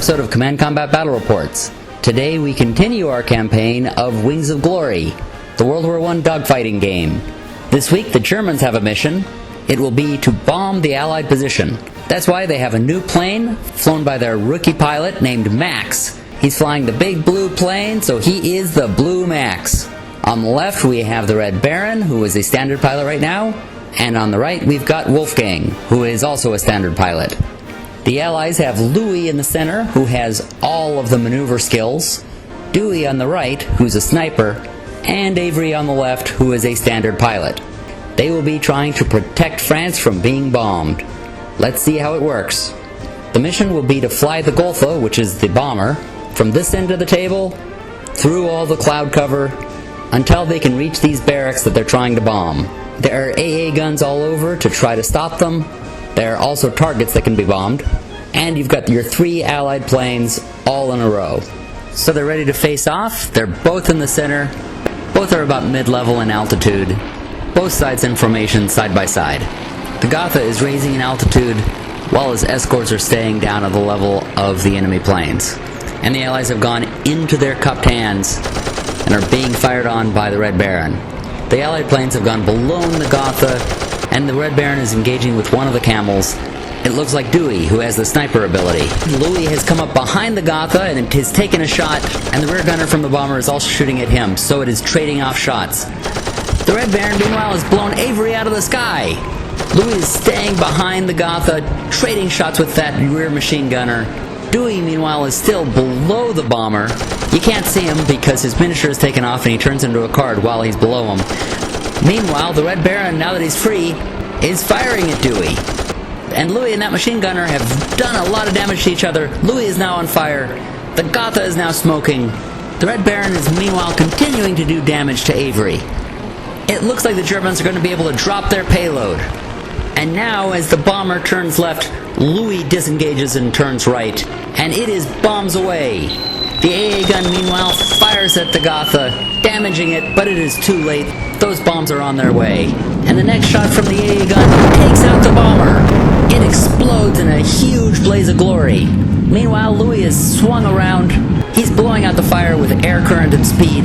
episode of Command Combat Battle Reports. Today we continue our campaign of Wings of Glory, the World War I dogfighting game. This week the Germans have a mission. It will be to bomb the Allied position. That's why they have a new plane, flown by their rookie pilot named Max. He's flying the big blue plane, so he is the Blue Max. On the left we have the Red Baron, who is a standard pilot right now, and on the right we've got Wolfgang, who is also a standard pilot. The Allies have Louis in the center, who has all of the maneuver skills, Dewey on the right, who's a sniper, and Avery on the left, who is a standard pilot. They will be trying to protect France from being bombed. Let's see how it works. The mission will be to fly the Golgatha, which is the bomber, from this end of the table, through all the cloud cover, until they can reach these barracks that they're trying to bomb. There are AA guns all over to try to stop them. There are also targets that can be bombed. And you've got your 3 Allied planes all in a row. So they're ready to face off. They're both in the center. Both are about mid-level in altitude. Both sides in formation side by side. The Golgatha is raising in altitude while his escorts are staying down at the level of the enemy planes. And the Allies have gone into their cupped hands and are being fired on by the Red Baron. The Allied planes have gone below the Golgatha, and the Red Baron is engaging with one of the camels. It looks like Dewey, who has the sniper ability. Louis has come up behind the Golgatha and has taken a shot, and the rear gunner from the bomber is also shooting at him, so it is trading off shots. The Red Baron, meanwhile, has blown Avery out of the sky. Louis is staying behind the Golgatha, trading shots with that rear machine gunner. Dewey, meanwhile, is still below the bomber. You can't see him because his miniature is taken off and he turns into a card while he's below him. Meanwhile, the Red Baron, now that he's free, is firing at Dewey. And Louis and that machine gunner have done a lot of damage to each other. Louis is now on fire. The Golgatha is now smoking. The Red Baron is meanwhile continuing to do damage to Avery. It looks like the Germans are going to be able to drop their payload. And now, as the bomber turns left, Louis disengages and turns right. And it is bombs away. The AA gun, meanwhile, fires at the Golgatha, damaging it, but it is too late. Those bombs are on their way. And the next shot from the AA gun takes out the bomber. It explodes in a huge blaze of glory. Meanwhile, Louis is swung around. He's blowing out the fire with air current and speed.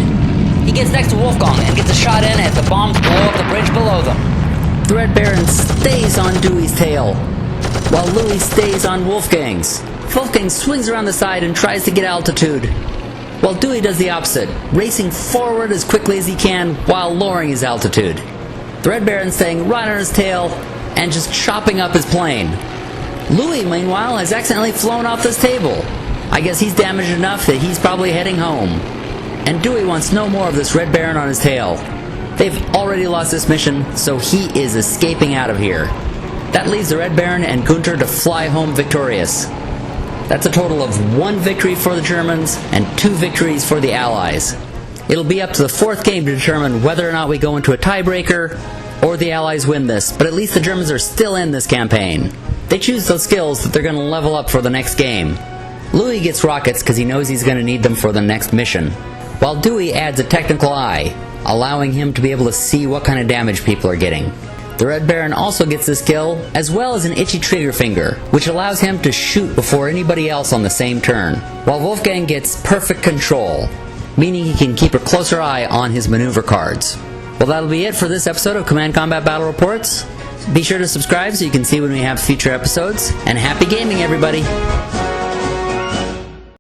He gets next to Wolfgang and gets a shot in as the bombs blow up the bridge below them. The Red Baron stays on Dewey's tail, while Louis stays on Wolfgang's. Wolfgang swings around the side and tries to get altitude, while Dewey does the opposite, racing forward as quickly as he can while lowering his altitude. The Red Baron staying right on his tail and just chopping up his plane. Louis, meanwhile, has accidentally flown off this table. I guess he's damaged enough that he's probably heading home. And Dewey wants no more of this Red Baron on his tail. They've already lost this mission, so he is escaping out of here. That leaves the Red Baron and Gunther to fly home victorious. That's a total of 1 victory for the Germans and 2 victories for the Allies. It'll be up to the 4th game to determine whether or not we go into a tiebreaker or the Allies win this, but at least the Germans are still in this campaign. They choose those skills that they're going to level up for the next game. Louis gets rockets because he knows he's going to need them for the next mission, while Dewey adds a technical eye, allowing him to be able to see what kind of damage people are getting. The Red Baron also gets this skill, as well as an itchy trigger finger, which allows him to shoot before anybody else on the same turn, while Wolfgang gets perfect control, meaning he can keep a closer eye on his maneuver cards. Well, that'll be it for this episode of Command Combat Battle Reports. Be sure to subscribe so you can see when we have future episodes, and happy gaming, everybody!